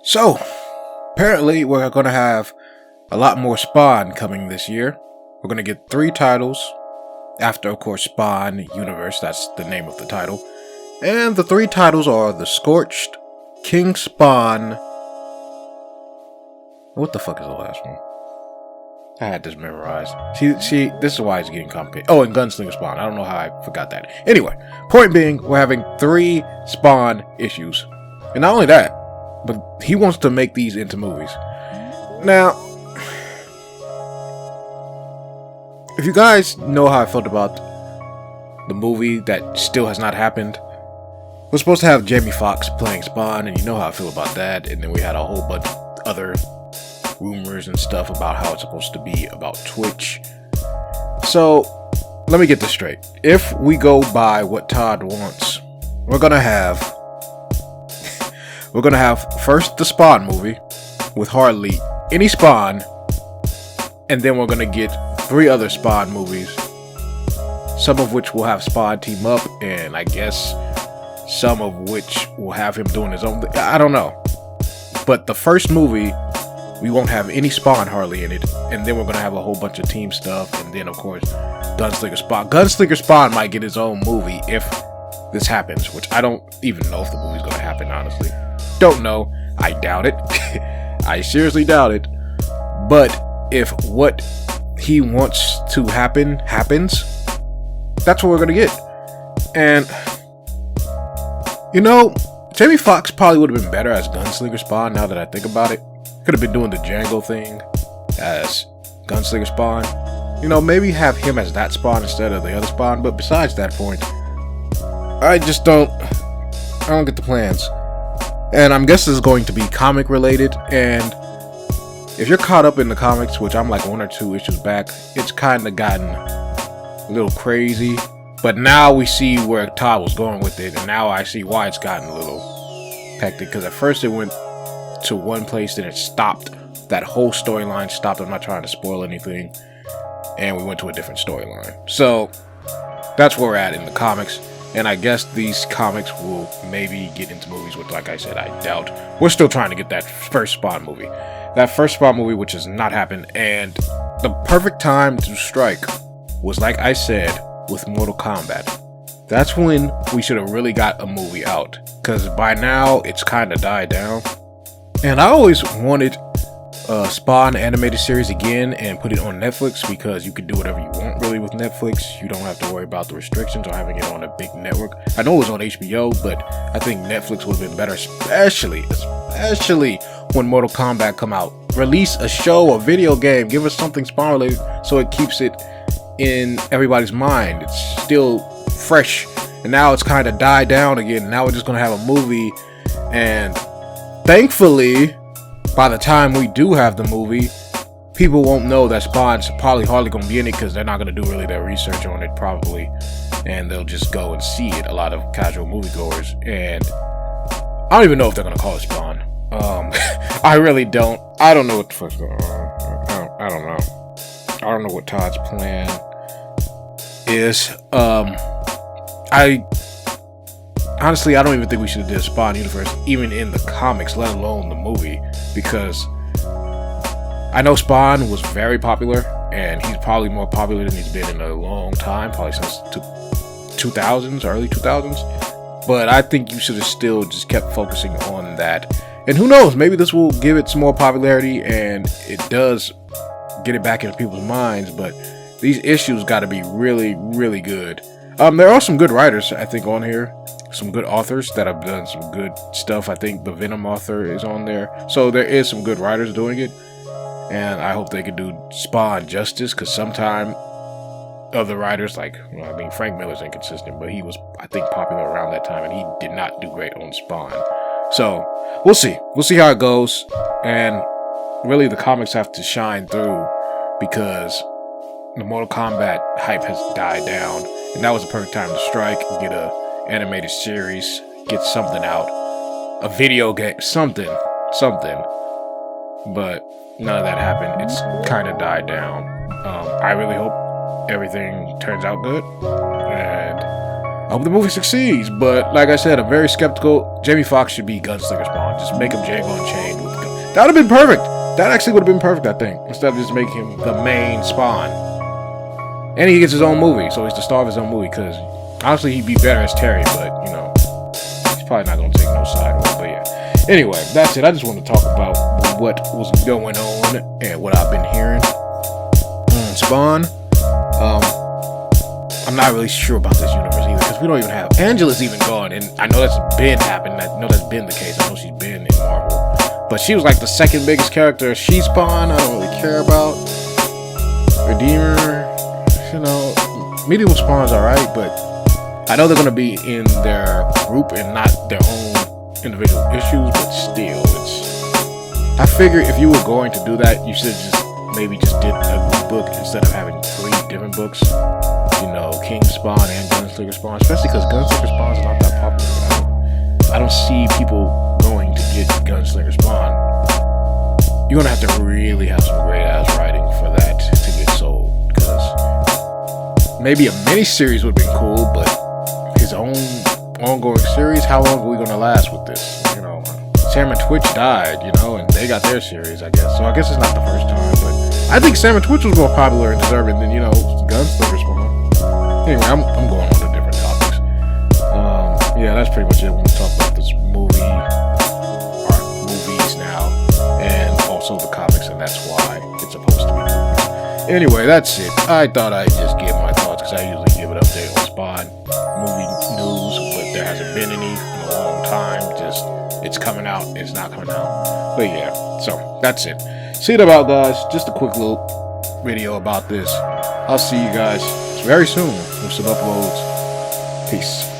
So, apparently we're going to have a lot more Spawn coming this year. We're going to get 3 titles. After, of course, Spawn Universe, that's the name of the title. And the 3 titles are The Scorched, King Spawn. What the fuck is the last one? I had this memorized. See, this is why it's getting complicated. Oh, and Gunslinger Spawn. I don't know how I forgot that. Anyway, point being, we're having 3 Spawn issues. And not only that, but he wants to make these into movies. Now, if you guys know how I felt about the movie that still has not happened, we're supposed to have Jamie Foxx playing Spawn, and you know how I feel about that. And then we had a whole bunch of other rumors and stuff about how it's supposed to be about Twitch. So, let me get this straight. If we go by what Todd wants, we're gonna have first the Spawn movie with hardly any Spawn, and then we're gonna get 3 other Spawn movies, some of which will have Spawn team up, and I guess some of which will have him doing his own thing. I don't know. But the first movie, we won't have any Spawn hardly in it, and then we're going to have a whole bunch of team stuff, and then, of course, Gunslinger Spawn. Gunslinger Spawn might get his own movie if this happens, which I don't even know if the movie's going to happen, honestly. Don't know. I doubt it. I seriously doubt it. But if what he wants to happen happens, that's what we're going to get. And, you know, Jamie Foxx probably would have been better as Gunslinger Spawn now that I think about it. Could have been doing the Django thing as Gunslinger Spawn. You know, maybe have him as that Spawn instead of the other Spawn. But besides that point, I don't get the plans. And I'm guessing it's going to be comic related. And if you're caught up in the comics, which I'm like 1 or 2 issues back, it's kind of gotten a little crazy. But now we see where Todd was going with it. And now I see why it's gotten a little hectic. Because at first it went to one place, then it stopped. That whole storyline stopped. I'm not trying to spoil anything. And we went to a different storyline. So that's where we're at in the comics. And I guess these comics will maybe get into movies, which, like I said, I doubt. We're still trying to get that first Spawn movie. That first Spawn movie, which has not happened. And the perfect time to strike was, like I said, with Mortal Kombat. That's when we should have really got a movie out. Because by now, it's kind of died down. And I always wanted a Spawn animated series again and put it on Netflix, because you can do whatever you want really with Netflix. You don't have to worry about the restrictions or having it on a big network. I know it was on HBO, but I think Netflix would have been better, especially when Mortal Kombat come out. Release a show, a video game, give us something Spawn related so it keeps it in everybody's mind. It's still fresh, and now it's kind of died down again. Now we're just gonna have a movie, and thankfully, by the time we do have the movie, people won't know that Spawn's probably hardly going to be in it, because they're not going to do really their research on it, probably. And they'll just go and see it, a lot of casual moviegoers. And I don't even know if they're going to call it Spawn. I really don't. I don't know what the fuck's going on. I don't know. I don't know what Todd's plan is. Honestly, I don't even think we should have did a Spawn universe, even in the comics, let alone the movie, because I know Spawn was very popular, and he's probably more popular than he's been in a long time, probably since 2000s, early 2000s, but I think you should have still just kept focusing on that. And who knows, maybe this will give it some more popularity, and it does get it back into people's minds, but these issues got to be really, really good. There are some good writers, I think, on here. Some good authors that have done some good stuff. I think the Venom author is on there. So there is some good writers doing it. And I hope they can do Spawn justice, because sometimes other writers, like, Frank Miller's inconsistent, but he was, I think, popular around that time, and he did not do great on Spawn. So we'll see. We'll see how it goes. And really, the comics have to shine through, because the Mortal Kombat hype has died down. And that was the perfect time to strike and get a animated series, get something out, a video game, something, but none of that happened. It's kind of died down. I really hope everything turns out good, and I hope the movie succeeds. But like I said, I'm very skeptical. Jamie Foxx should be Gunslinger Spawn. Just make him Django Unchained with the gun. That would have been perfect. That actually would have been perfect, I think. Instead of just making him the main Spawn. And he gets his own movie, so he's the star of his own movie. Because honestly, he'd be better as Terry, but you know, he's probably not gonna take no side with it. But yeah. Anyway, that's it. I just want to talk about what was going on and what I've been hearing. Spawn. I'm not really sure about this universe either, because we don't even have Angela's even gone, and I know that's been happening. I know that's been the case. I know she's been in Marvel, but she was like the second biggest character. She Spawn, I don't really care about. Redeemer, you know, Medieval Spawn's alright, but I know they're gonna be in their group and not their own individual issues. But still, I figure if you were going to do that, you should maybe just did a new book instead of having 3 different books. You know, King Spawn and Gunslinger Spawn, especially because Gunslinger Spawn's not that popular. I don't see people going to get Gunslinger Spawn. You're gonna have to really have some great ass writing for that to get sold. Because maybe a miniseries would have been cool, but his own ongoing series, how long are we gonna last with this? You know, Sam and Twitch died, you know, and they got their series, I guess. So I guess it's not the first time, but I think Sam and Twitch was more popular and deserving than, you know, Gunslinger Spawn. Anyway, I'm going on to different topics. Yeah, that's pretty much it. I want to talk about this movies now, and also the comics, and that's why it's supposed to be movies. Anyway, that's it. I thought I'd just give my thoughts, because I usually give an update on Spawn movie news, but there hasn't been any in a long time. Just, it's coming out, it's not coming out. But yeah, so that's it. See you about, guys. Just a quick little video about this. I'll see you guys very soon with some uploads. Peace.